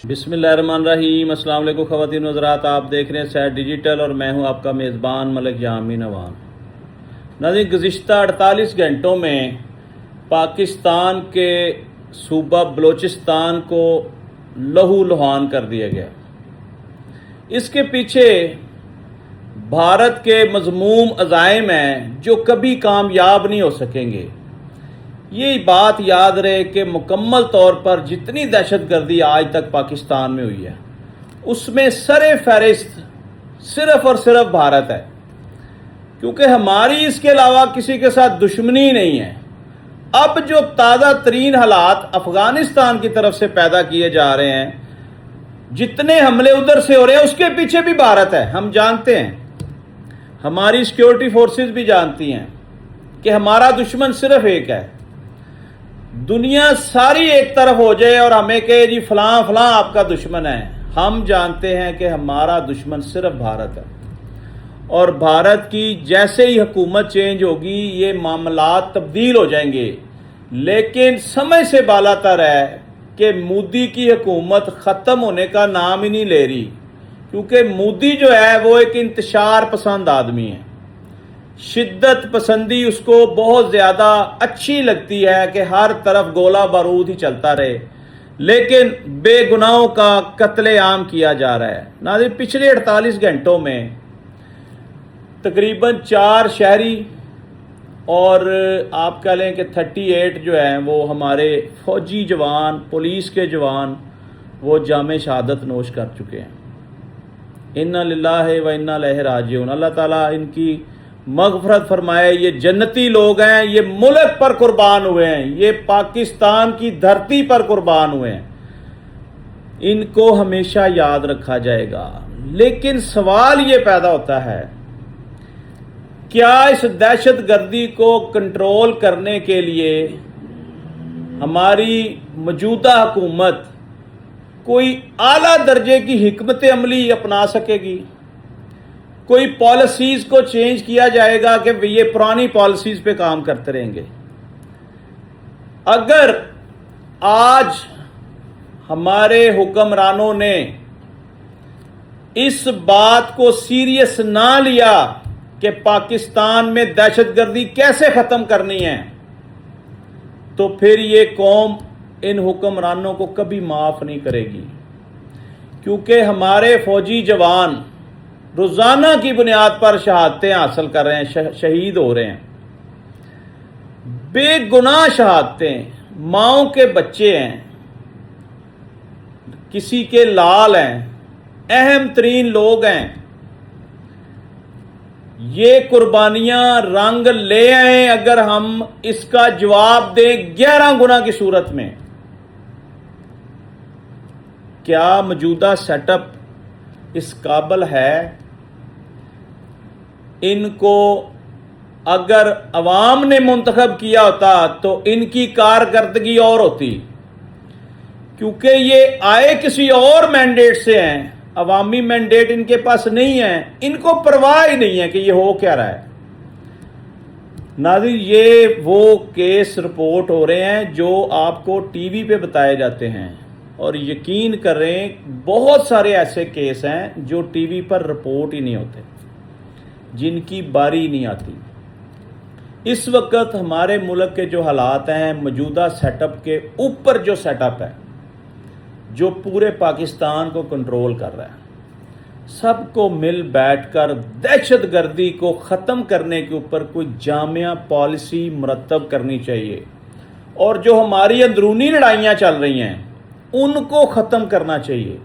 बिस्मिल्लाहिर्रहमानिर्रहीम। अस्सलाम वालेकुम ख़वातीन व हज़रात, आप देख रहे हैं सैर डिजिटल और मैं हूं आपका मेज़बान मलिक यामीन अवान। नाज़रीन, गुज़िश्ता 48 घंटों में पाकिस्तान के सूबा बलोचिस्तान को लहू लुहान कर दिया गया। इसके पीछे भारत के मज़मूम अज़ाइम हैं जो कभी कामयाब नहीं हो सकेंगे। ये बात याद रहे कि मुकम्मल तौर पर जितनी दहशतगर्दी आज तक पाकिस्तान में हुई है उसमें सरे फहरिस्त सिर्फ और सिर्फ भारत है, क्योंकि हमारी इसके अलावा किसी के साथ दुश्मनी नहीं है। अब जो ताज़ा तरीन हालात अफगानिस्तान की तरफ से पैदा किए जा रहे हैं, जितने हमले उधर से हो रहे हैं उसके पीछे भी भारत है। हम जानते हैं, हमारी सिक्योरिटी फोर्सेस भी जानती हैं कि हमारा दुश्मन सिर्फ एक है। दुनिया सारी एक तरफ हो जाए और हमें कहे जी फलां फलां आपका दुश्मन है, हम जानते हैं कि हमारा दुश्मन सिर्फ भारत है। और भारत की जैसे ही हुकूमत चेंज होगी ये मामलात तब्दील हो जाएंगे, लेकिन समय से बालातर है कि मोदी की हुकूमत ख़त्म होने का नाम ही नहीं ले रही, क्योंकि मोदी जो है वो एक इंतशार पसंद आदमी है। शिद्दत पसंदी उसको बहुत ज़्यादा अच्छी लगती है कि हर तरफ गोला बारूद ही चलता रहे, लेकिन बेगुनाहों का कत्लेआम किया जा रहा है। नाज़रीन, पिछले 48 घंटों में तकरीबन 4 शहरी और आप कह लें कि 38 जो हैं वो हमारे फौजी जवान, पुलिस के जवान वो जामे शहादत नोश कर चुके हैं। इन्ना लिल्लाहि व इन्ना इलैहि राजिऊन। अल्लाह ताला इनकी मग़फ़रत फरमाए। ये जन्नती लोग हैं, ये मुल्क पर कुर्बान हुए हैं, ये पाकिस्तान की धरती पर कुर्बान हुए हैं, इनको हमेशा याद रखा जाएगा। लेकिन सवाल ये पैदा होता है, क्या इस दहशत गर्दी को कंट्रोल करने के लिए हमारी मौजूदा हुकूमत कोई आला दर्जे की हिकमत अमली अपना सकेगी? कोई पॉलिसीज़ को चेंज किया जाएगा कि ये पुरानी पॉलिसीज़ पे काम करते रहेंगे? अगर आज हमारे हुक्मरानों ने इस बात को सीरियस ना लिया कि पाकिस्तान में दहशतगर्दी कैसे ख़त्म करनी है, तो फिर ये कौम इन हुक्मरानों को कभी माफ़ नहीं करेगी। क्योंकि हमारे फौजी जवान रोज़ाना की बुनियाद पर शहादतें हासिल कर रहे हैं, शहीद हो रहे हैं, बेगुनाह शहादतें। माओं के बच्चे हैं, किसी के लाल हैं, अहम तरीन लोग हैं। ये कुर्बानियां रंग ले आए अगर हम इसका जवाब दें 11 गुना की सूरत में। क्या मौजूदा सेटअप इस काबिल है? इनको अगर अवाम ने मुंतखब किया होता तो इनकी कारकर्दगी और होती, क्योंकि ये आए किसी और मैंडेट से हैं, अवामी मैंडेट इनके पास नहीं है, इनको परवाह ही नहीं है कि ये हो क्या रहा है। नाज़रीन, ये वो केस रिपोर्ट हो रहे हैं जो आपको टीवी पे बताए जाते हैं, और यकीन करें बहुत सारे ऐसे केस हैं जो टीवी पर रिपोर्ट ही नहीं होते, जिनकी बारी नहीं आती। इस वक्त हमारे मुल्क के जो हालात हैं, मौजूदा सेटअप के ऊपर जो सेटअप है जो पूरे पाकिस्तान को कंट्रोल कर रहा है, सबको मिल बैठकर दहशतगर्दी को ख़त्म करने के ऊपर कोई जामिया पॉलिसी मुरतब करनी चाहिए, और जो हमारी अंदरूनी लड़ाइयाँ चल रही हैं उनको ख़त्म करना चाहिए।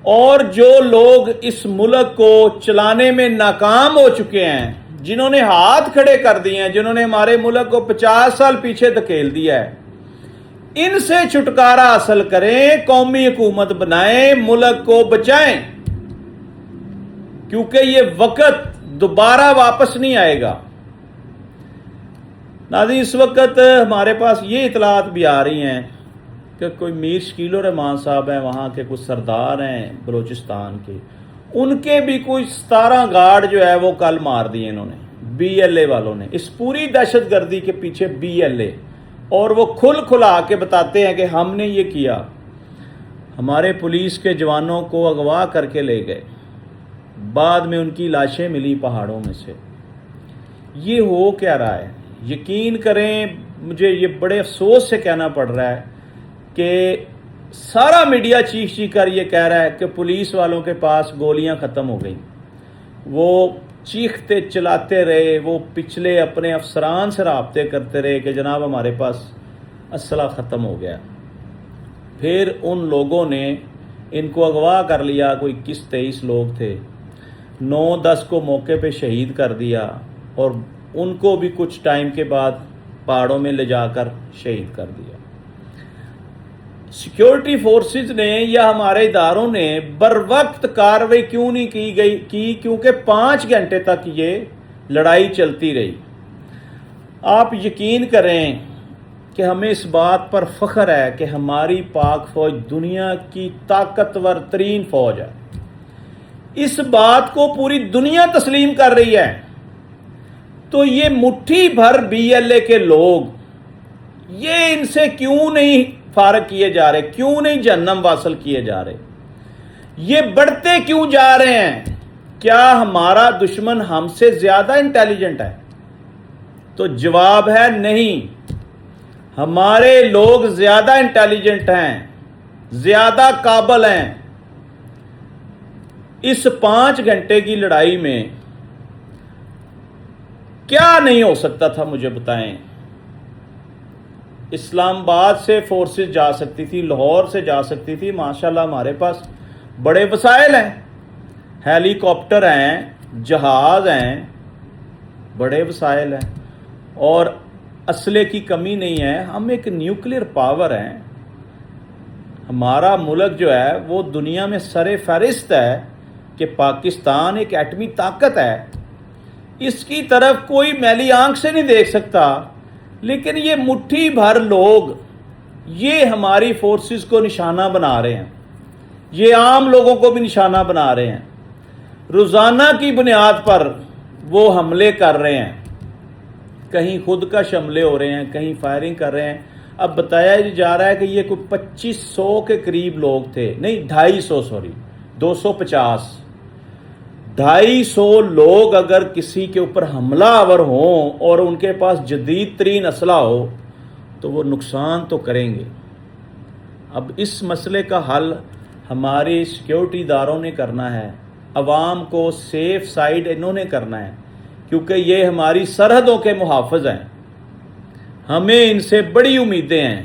और जो लोग इस मुल्क को चलाने में नाकाम हो चुके हैं, जिन्होंने हाथ खड़े कर दिए हैं, जिन्होंने हमारे मुल्क को 50 साल पीछे धकेल दिया है, इनसे छुटकारा हासिल करें, कौमी हुकूमत बनाएं, मुल्क को बचाएं, क्योंकि ये वक्त दोबारा वापस नहीं आएगा। नाज़रीन, इस वक्त हमारे पास ये इतलात भी आ रही हैं कि कोई मीर शकील रहमान साहब हैं, वहाँ के कुछ सरदार हैं बलूचिस्तान के, उनके भी कोई 17 गार्ड जो है वो कल मार दिए इन्होंने, BLA वालों ने। इस पूरी दहशतगर्दी के पीछे BLA, और वो खुला के बताते हैं कि हमने ये किया। ہمارے پولیس کے جوانوں کو اغوا کر کے لے گئے، بعد میں ان کی لاشیں ملی پہاڑوں میں سے۔ یہ ہو کیا رہا ہے؟ یقین کریں، مجھے یہ بڑے افسوس سے کہنا پڑ رہا ہے کہ سارا میڈیا چیخ کر یہ کہہ رہا ہے کہ پولیس والوں کے پاس گولیاں ختم ہو گئیں۔ وہ چیختے چلاتے رہے، وہ پچھلے اپنے افسران سے رابطے کرتے رہے کہ جناب ہمارے پاس اسلحہ ختم ہو گیا۔ پھر ان لوگوں نے ان کو اغوا کر لیا، کوئی 21-23 لوگ تھے، 9-10 کو موقع پہ شہید کر دیا، اور ان کو بھی کچھ ٹائم کے بعد پہاڑوں میں لے جا کر شہید کر دیا۔ سیکیورٹی فورسز نے یا ہمارے اداروں نے بر وقت کارروائی کیوں نہیں کی؟ کیونکہ 5 گھنٹے تک یہ لڑائی چلتی رہی۔ آپ یقین کریں کہ ہمیں اس بات پر فخر ہے کہ ہماری پاک فوج دنیا کی طاقتور ترین فوج ہے۔ اس بات کو پوری دنیا تسلیم کر رہی ہے۔ تو یہ مٹھی بھر BLA کے لوگ، یہ ان سے کیوں نہیں فارغ کیے جا رہے؟ کیوں نہیں جہنم واصل کیے جا رہے؟ یہ بڑھتے کیوں جا رہے ہیں؟ کیا ہمارا دشمن ہم سے زیادہ انٹیلیجنٹ ہے؟ تو جواب ہے نہیں، ہمارے لوگ زیادہ انٹیلیجنٹ ہیں، زیادہ قابل ہیں۔ اس 5 گھنٹے کی لڑائی میں کیا نہیں ہو سکتا تھا؟ مجھے بتائیں۔ اسلام آباد سے فورسز جا سکتی تھی، لاہور سے جا سکتی تھی۔ ماشاءاللہ ہمارے پاس بڑے وسائل ہیں، ہیلی کاپٹر ہیں، جہاز ہیں، بڑے وسائل ہیں، اور اسلحے کی کمی نہیں ہے۔ ہم ایک نیوکلیر پاور ہیں۔ ہمارا ملک جو ہے وہ دنیا میں سر فہرست ہے کہ پاکستان ایک ایٹمی طاقت ہے۔ اس کی طرف کوئی میلی آنکھ سے نہیں دیکھ سکتا، لیکن یہ مٹھی بھر لوگ یہ ہماری فورسز کو نشانہ بنا رہے ہیں، یہ عام لوگوں کو بھی نشانہ بنا رہے ہیں۔ روزانہ کی بنیاد پر وہ حملے کر رہے ہیں، کہیں خود کش حملے ہو رہے ہیں، کہیں فائرنگ کر رہے ہیں۔ اب بتایا جا رہا ہے کہ یہ کوئی 2500 کے قریب لوگ تھے، نہیں 250 250 لوگ اگر کسی کے اوپر حملہ آور ہوں اور ان کے پاس جدید ترین اسلحہ ہو تو وہ نقصان تو کریں گے۔ اب اس مسئلے کا حل ہماری سیکیورٹی اداروں نے کرنا ہے، عوام کو سیف سائڈ انہوں نے کرنا ہے، کیونکہ یہ ہماری سرحدوں کے محافظ ہیں۔ ہمیں ان سے بڑی امیدیں ہیں،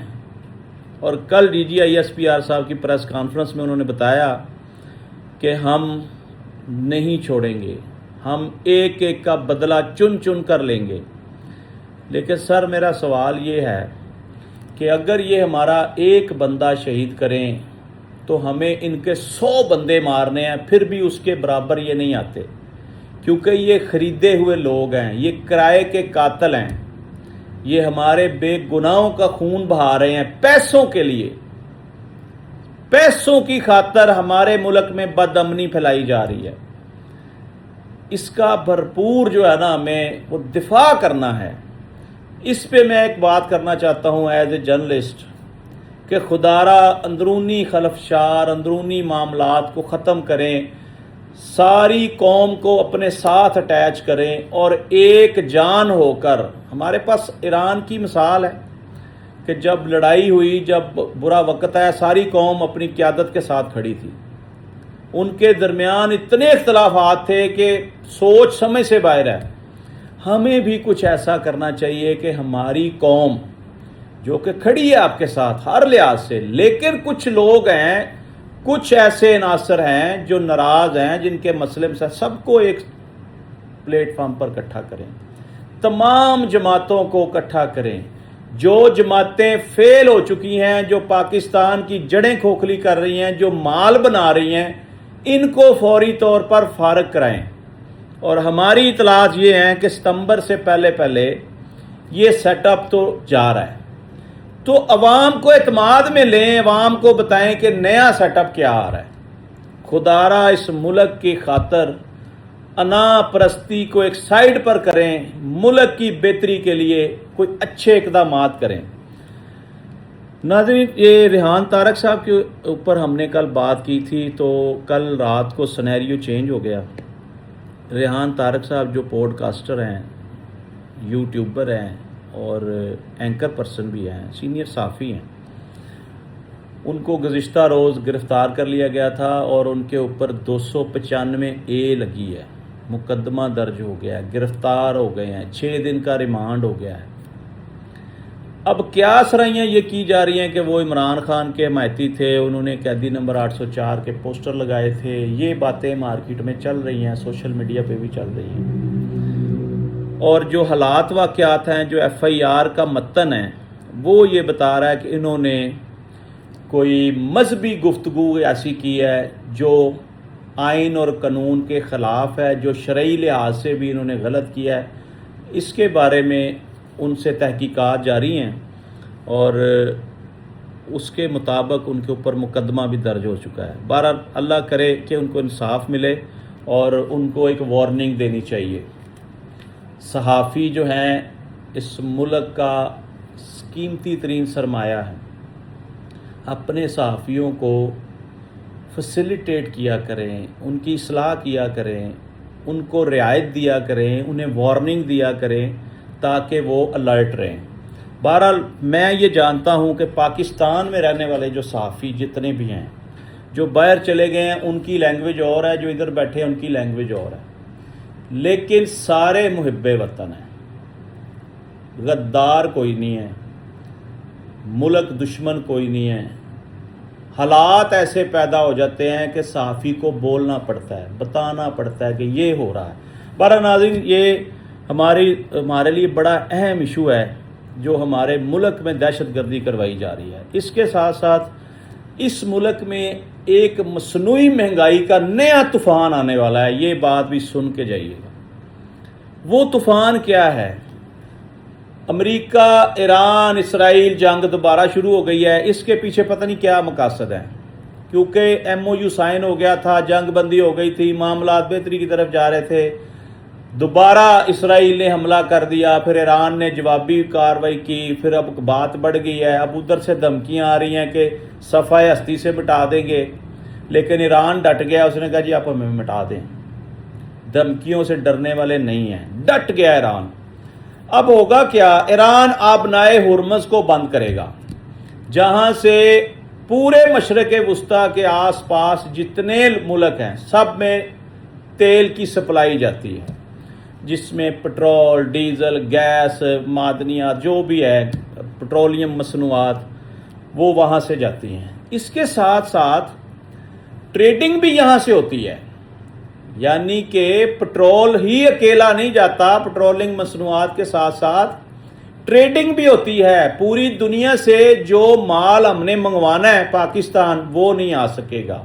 اور کل DGISPR صاحب کی پریس کانفرنس میں انہوں نے بتایا کہ ہم نہیں چھوڑیں گے، ہم ایک ایک کا بدلہ چن چن کر لیں گے۔ لیکن سر میرا سوال یہ ہے کہ اگر یہ ہمارا ایک بندہ شہید کریں تو ہمیں ان کے 100 بندے مارنے ہیں، پھر بھی اس کے برابر یہ نہیں آتے، کیونکہ یہ خریدے ہوئے لوگ ہیں، یہ کرائے کے قاتل ہیں، یہ ہمارے بے گناہوں کا خون بہا رہے ہیں پیسوں کے لیے۔ پیسوں کی خاطر ہمارے ملک میں بد امنی پھیلائی جا رہی ہے۔ اس کا بھرپور جو ہے نا ہمیں وہ دفاع کرنا ہے۔ اس پہ میں ایک بات کرنا چاہتا ہوں ایز اے جرنلسٹ کہ خدارا اندرونی خلفشار، اندرونی معاملات کو ختم کریں، ساری قوم کو اپنے ساتھ اٹیچ کریں اور ایک جان ہو کر۔ ہمارے پاس ایران کی مثال ہے کہ جب لڑائی ہوئی، جب برا وقت آیا، ساری قوم اپنی قیادت کے ساتھ کھڑی تھی۔ ان کے درمیان اتنے اختلافات تھے کہ سوچ سمجھ سے باہر ہے۔ ہمیں بھی کچھ ایسا کرنا چاہیے کہ ہماری قوم جو کہ کھڑی ہے آپ کے ساتھ ہر لحاظ سے، لیکن کچھ لوگ ہیں، کچھ ایسے عناصر ہیں جو ناراض ہیں، جن کے مسئلے میں سب کو ایک پلیٹ فارم پر اکٹھا کریں، تمام جماعتوں کو اکٹھا کریں۔ جو جماعتیں فیل ہو چکی ہیں، جو پاکستان کی جڑیں کھوکھلی کر رہی ہیں، جو مال بنا رہی ہیں، ان کو فوری طور پر فارغ کرائیں۔ اور ہماری اطلاعات یہ ہیں کہ ستمبر سے پہلے یہ سیٹ اپ تو جا رہا ہے۔ تو عوام کو اعتماد میں لیں، عوام کو بتائیں کہ نیا سیٹ اپ کیا آ رہا ہے۔ خدارا اس ملک کی خاطر انا پرستی کو ایک سائیڈ پر کریں، ملک کی بہتری کے لیے کوئی اچھے اقدامات کریں۔ नाज़रीन, ये रेहान तारक साहब के ऊपर हमने कल बात की थी, तो कल रात को सिनेरियो चेंज हो गया। रेहान तारक साहब जो पॉडकास्टर हैं, यूट्यूबर हैं और एंकर पर्सन भी हैं, सीनियर सहाफ़ी हैं, उनको गुज़िश्ता रोज़ गिरफ़्तार कर लिया गया था और उनके ऊपर 295A लगी है, मुकदमा दर्ज हो गया है, गिरफ़्तार हो गए हैं, 6 दिन का रिमांड हो गया है। अब क्या सराइयाँ ये की जा रही हैं कि वो इमरान खान के हमायती थे, उन्होंने कैदी नंबर 804 के पोस्टर लगाए थे। ये बातें मार्केट में चल रही हैं, सोशल मीडिया पे भी चल रही हैं। और जो हालात वाक़यात हैं, जो FIR का मतन है, वो ये बता रहा है कि इन्होंने कोई मजहबी गुफ्तगू ऐसी की है जो आइन और कानून के ख़िलाफ़ है, जो शरई लिहाज से भी इन्होंने गलत किया है। इसके बारे में उनसे तहकीकात जारी हैं और उसके मुताबिक उनके ऊपर मुकदमा भी दर्ज हो चुका है। बहरहाल अल्लाह करे कि उनको इंसाफ मिले और उनको एक वार्निंग देनी चाहिए। सहाफ़ी जो हैं इस मुल्क का कीमती तरीन सरमाया है। अपने सहाफ़ियों को फैसिलिटेट किया करें, उनकी इस्लाह किया करें, उनको रियायत दिया करें, उन्हें वार्निंग दिया करें ताकि वो अलर्ट रहें। बहरहाल मैं ये जानता हूँ कि पाकिस्तान में रहने वाले जो सहाफ़ी जितने भी हैं, जो बाहर चले गए हैं, उनकी लैंग्वेज और है, जो इधर बैठे हैं उनकी लैंग्वेज और है, लेकिन सारे मुहिब्बे वतन हैं। गद्दार कोई नहीं है, मुल्क दुश्मन कोई नहीं है। हालात ऐसे पैदा हो जाते हैं कि सहाफ़ी को बोलना पड़ता है, बताना पड़ता है कि ये हो रहा है। बहरहाल नाज़रीन, ये हमारे लिए बड़ा अहम इशू है जो हमारे मुल्क में दहशतगर्दी करवाई जा रही है। इसके साथ साथ इस मुल्क में एक मसनूई महंगाई का नया तूफ़ान आने वाला है, ये बात भी सुन के जाइएगा। वो तूफ़ान क्या है? अमेरिका, ईरान, इसराइल जंग दोबारा शुरू हो गई है। इसके पीछे पता नहीं क्या मकासद है, क्योंकि MOU साइन हो गया था, जंग बंदी हो गई थी, मामलात बेहतरी की तरफ जा रहे थे। दोबारा इसराइल ने हमला कर दिया, फिर ईरान ने जवाबी कार्रवाई की, फिर अब बात बढ़ गई है। अब उधर से धमकियां आ रही हैं कि सफ़ाए हस्ती से मिटा देंगे, लेकिन ईरान डट गया, उसने कहा जी आप हमें मिटा दें। धमकियों से डरने वाले नहीं हैं, डट गया ईरान। अब होगा क्या? ईरान आबनाए हुर्मज को बंद करेगा, जहां से पूरे मशरक़ वुस्ता के आसपास जितने मुल्क हैं सब में तेल की सप्लाई जाती है, जिसमें पेट्रोल, डीजल, गैस, मादनियात जो भी है, पेट्रोलियम मसनूआत, वो वहाँ से जाती हैं। इसके साथ साथ ट्रेडिंग भी यहाँ से होती है, यानी कि पेट्रोल ही अकेला नहीं जाता, पेट्रोलिंग मसनूआत के साथ साथ ट्रेडिंग भी होती है। पूरी दुनिया से जो माल हमने मंगवाना है पाकिस्तान, वो नहीं आ सकेगा,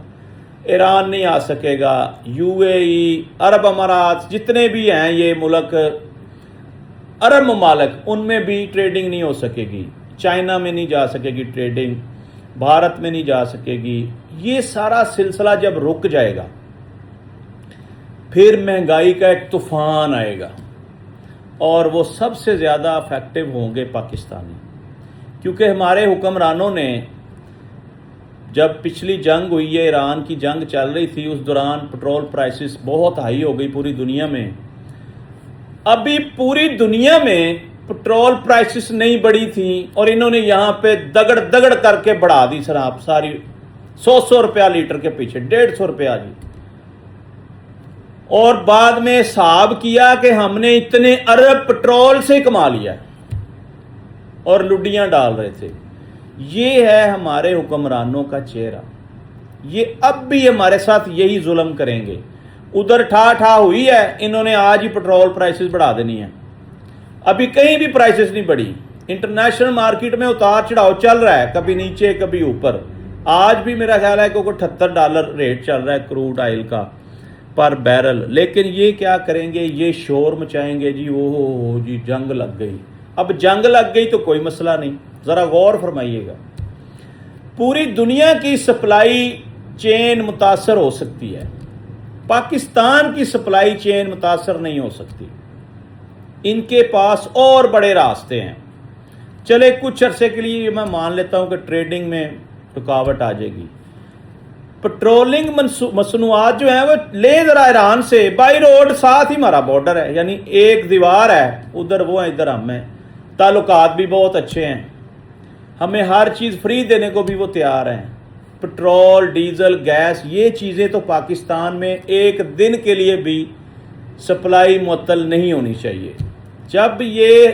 ईरान नहीं आ सकेगा, UAE, अरब अमारात, जितने भी हैं ये मुल्क, अरब ममालिक, उनमें भी ट्रेडिंग नहीं हो सकेगी। चाइना में नहीं जा सकेगी ट्रेडिंग, भारत में नहीं जा सकेगी। ये सारा सिलसिला जब रुक जाएगा, फिर महंगाई का एक तूफान आएगा और वो सबसे ज़्यादा अफेक्टिव होंगे पाकिस्तानी, क्योंकि हमारे हुक्मरानों ने, जब पिछली जंग हुई है, ईरान की जंग चल रही थी, उस दौरान पेट्रोल प्राइसेस बहुत हाई हो गई पूरी दुनिया में। अभी पूरी दुनिया में पेट्रोल प्राइसेस नहीं बढ़ी थी और इन्होंने यहाँ पे दगड़ दगड़ करके बढ़ा दी शराब सारी, 100 रुपया लीटर के पीछे, 150 रुपया जी। और बाद में हिसाब किया कि हमने इतने अरब पेट्रोल से कमा लिया और लुडियां डाल रहे थे। ये है हमारे हुक्मरानों का चेहरा। ये अब भी हमारे साथ यही जुल्म करेंगे। उधर ठा ठा हुई है, इन्होंने आज ही पेट्रोल प्राइसेस बढ़ा देनी है। अभी कहीं भी प्राइसेस नहीं बढ़ी। इंटरनेशनल मार्केट में उतार चढ़ाव चल रहा है, कभी नीचे कभी ऊपर। आज भी मेरा ख्याल है कि $78 रेट चल रहा है क्रूड ऑयल का पर बैरल। लेकिन ये क्या करेंगे? ये शोर मचाएंगे जी, ओहो जी जंग लग गई। अब जंग लग गई तो कोई मसला नहीं, ज़रा गौर फरमाइएगा। पूरी दुनिया की सप्लाई चेन मुतासर हो सकती है, पाकिस्तान की सप्लाई चेन मुतासर नहीं हो सकती। इनके पास और बड़े रास्ते हैं। چلے کچھ عرصے کے لیے میں مان لیتا ہوں کہ ٹریڈنگ میں رکاوٹ آ جائے گی. پٹرولنگ مصنوعات جو ہیں وہ لے ذرا ایران سے بائی روڈ، ساتھ ہی ہمارا بارڈر ہے، یعنی ایک دیوار ہے، ادھر وہ ہیں ادھر ہم ہیں، تعلقات بھی بہت اچھے ہیں، ہمیں ہر چیز فری دینے کو بھی وہ تیار ہیں. پٹرول، ڈیزل، گیس، یہ چیزیں تو پاکستان میں ایک دن کے لیے بھی سپلائی معطل نہیں ہونی چاہیے. جب یہ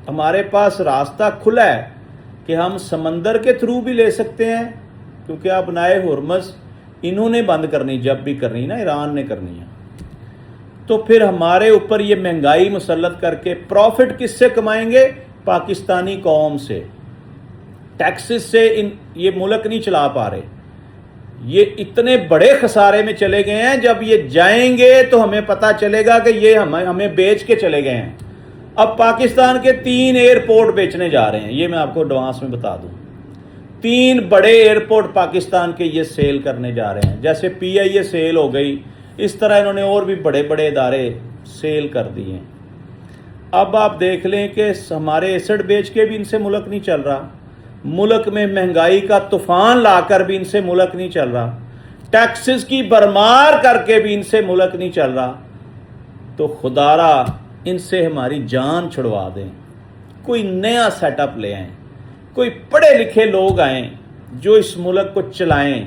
ہمارے پاس راستہ کھلا ہے کہ ہم سمندر کے تھرو بھی لے سکتے ہیں، کیونکہ اب نائے ہرمز انہوں نے بند کرنی، جب بھی کرنی نا ایران نے کرنی ہے، تو پھر ہمارے اوپر یہ مہنگائی مسلط کر کے پروفٹ کس سے کمائیں گے؟ پاکستانی قوم سے. ٹیکسز سے یہ ملک نہیں چلا پا رہے. یہ اتنے بڑے خسارے میں چلے گئے ہیں، جب یہ جائیں گے تو ہمیں پتہ چلے گا کہ یہ ہمیں بیچ کے چلے گئے ہیں. اب پاکستان کے 3 ایئرپورٹ بیچنے جا رہے ہیں، یہ میں آپ کو ایڈوانس میں بتا دوں. 3 بڑے ایئرپورٹ پاکستان کے یہ سیل کرنے جا رہے ہیں. جیسے پی آئی اے سیل ہو گئی، اس طرح انہوں نے اور بھی بڑے بڑے ادارے سیل کر دیے ہیں. اب آپ دیکھ لیں کہ ہمارے ایسڈ بیچ کے بھی ان سے ملک نہیں چل رہا، ملک میں مہنگائی کا طوفان لا کر بھی ان سے ملک نہیں چل رہا، ٹیکسز کی برمار کر کے بھی ان سے ملک نہیں چل رہا. تو خدارا ان سے ہماری جان چھڑوا دیں، کوئی نیا سیٹ اپ لے آئیں، کوئی پڑھے لکھے لوگ آئیں جو اس ملک کو چلائیں،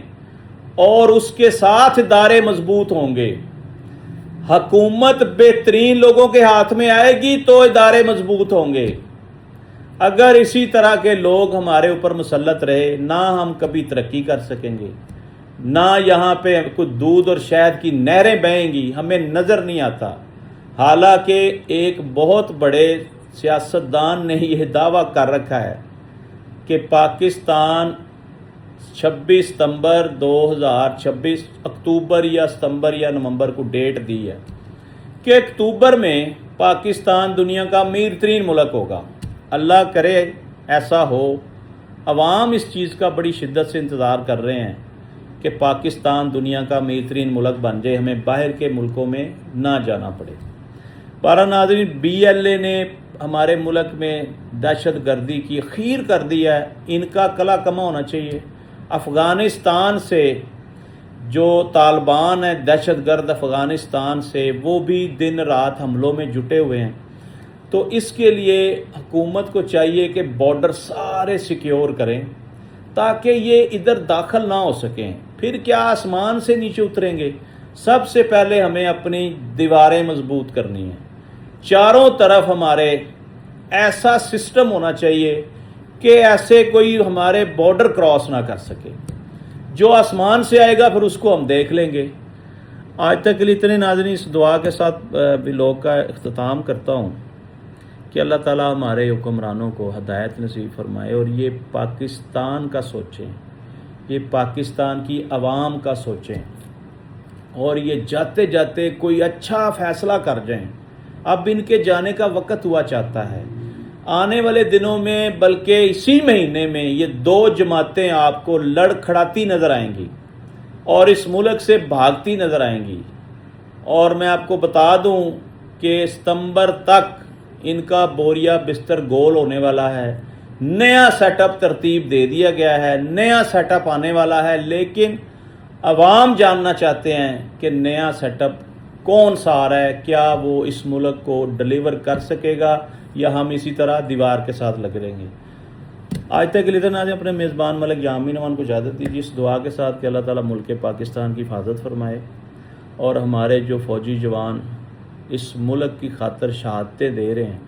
اور اس کے ساتھ ادارے مضبوط ہوں گے. حکومت بہترین لوگوں کے ہاتھ میں آئے گی تو ادارے مضبوط ہوں گے. اگر اسی طرح کے لوگ ہمارے اوپر مسلط رہے، نہ ہم کبھی ترقی کر سکیں گے، نہ یہاں پہ کوئی دودھ اور شہد کی نہریں بہیں گی، ہمیں نظر نہیں آتا. حالانکہ ایک بہت بڑے سیاستدان نے یہ دعویٰ کر رکھا ہے کہ پاکستان 26 ستمبر 2026 اکتوبر یا ستمبر یا نومبر کو ڈیٹ دی ہے کہ اکتوبر میں پاکستان دنیا کا امیر ترین ملک ہوگا. اللہ کرے ایسا ہو. عوام اس چیز کا بڑی شدت سے انتظار کر رہے ہیں کہ پاکستان دنیا کا امیر ترین ملک بن جائے، ہمیں باہر کے ملکوں میں نہ جانا پڑے. پارا ناظرین، بی ایل اے نے ہمارے ملک میں دہشت گردی کی خیر کر دیا ہے. ان کا کلا کما ہونا چاہیے. افغانستان سے جو طالبان ہیں، دہشت گرد افغانستان سے، وہ بھی دن رات حملوں میں جٹے ہوئے ہیں. تو اس کے لیے حکومت کو چاہیے کہ بارڈر سارے سیکیور کریں تاکہ یہ ادھر داخل نہ ہو سکیں. پھر کیا آسمان سے نیچے اتریں گے؟ سب سے پہلے ہمیں اپنی دیواریں مضبوط کرنی ہیں. چاروں طرف ہمارے ایسا سسٹم ہونا چاہیے کہ ایسے کوئی ہمارے بارڈر کراس نہ کر سکے. جو آسمان سے آئے گا پھر اس کو ہم دیکھ لیں گے. آج تک کے لیے اتنے. ناظرین، اس دعا کے ساتھ ولاگ کا اختتام کرتا ہوں کہ اللہ تعالیٰ ہمارے حکمرانوں کو ہدایت نصیب فرمائے اور یہ پاکستان کا سوچیں، یہ پاکستان کی عوام کا سوچیں، اور یہ جاتے جاتے کوئی اچھا فیصلہ کر جائیں. اب ان کے جانے کا وقت ہوا چاہتا ہے. آنے والے دنوں میں، بلکہ اسی مہینے میں، یہ 2 جماعتیں آپ کو لڑکھڑاتی نظر آئیں گی اور اس ملک سے بھاگتی نظر آئیں گی. اور میں آپ کو بتا دوں کہ ستمبر تک ان کا بوریا بستر گول ہونے والا ہے. نیا سیٹ اپ ترتیب دے دیا گیا ہے، نیا سیٹ اپ آنے والا ہے. لیکن عوام جاننا چاہتے ہیں کہ نیا سیٹ اپ کون سا آ رہا ہے، کیا وہ اس ملک کو ڈلیور کر سکے گا یا ہم اسی طرح دیوار کے ساتھ لگ رہیں گے. آج تک کے لیے ناظرین، اپنے میزبان ملک جامع نوان کو اجازت دیجیے اس دعا کے ساتھ کہ اللہ تعالیٰ ملک پاکستان کی حفاظت فرمائے اور ہمارے جو فوجی جوان اس ملک کی خاطر شہادتیں دے رہے ہیں،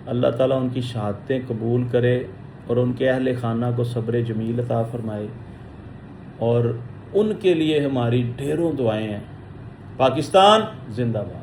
اللہ تعالیٰ ان کی شہادتیں قبول کرے اور ان کے اہل خانہ کو صبر جمیل عطا فرمائے. اور ان کے لیے ہماری ڈھیروں دعائیں ہیں. پاکستان زندہ باد.